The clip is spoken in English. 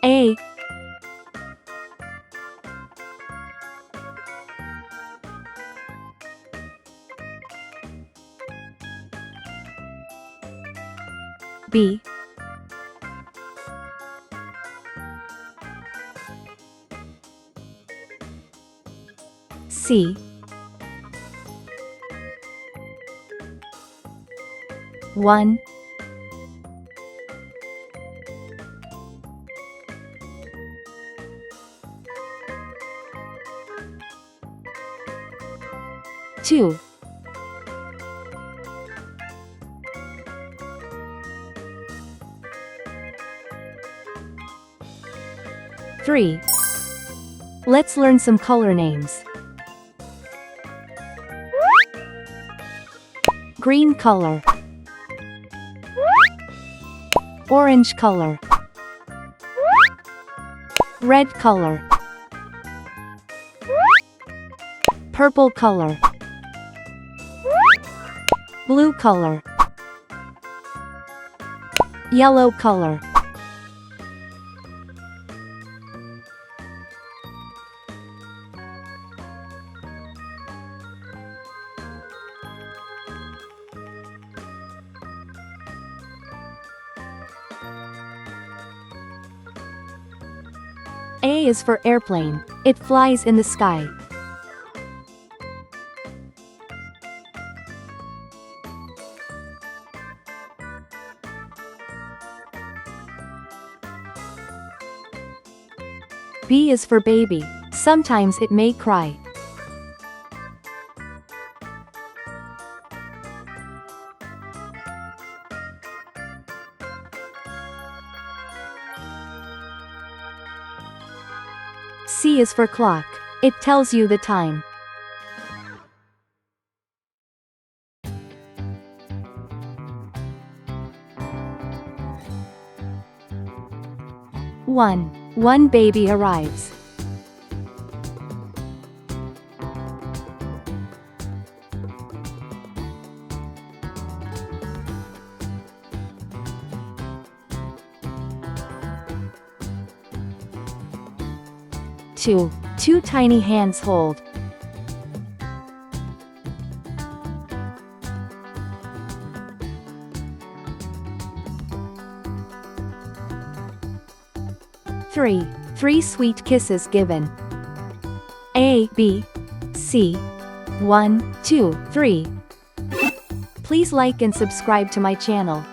A, B, C, 1, 2, 3. Let's learn some color names. Green color, orange color, red color, purple color, blue color, yellow color. A is for airplane. It flies in the sky. B is for baby. Sometimes it may cry. C is for clock. It tells you the time. One baby arrives. Two tiny hands hold. Three sweet kisses given. A, B, C. 1, 2, 3. Please like and subscribe to my channel.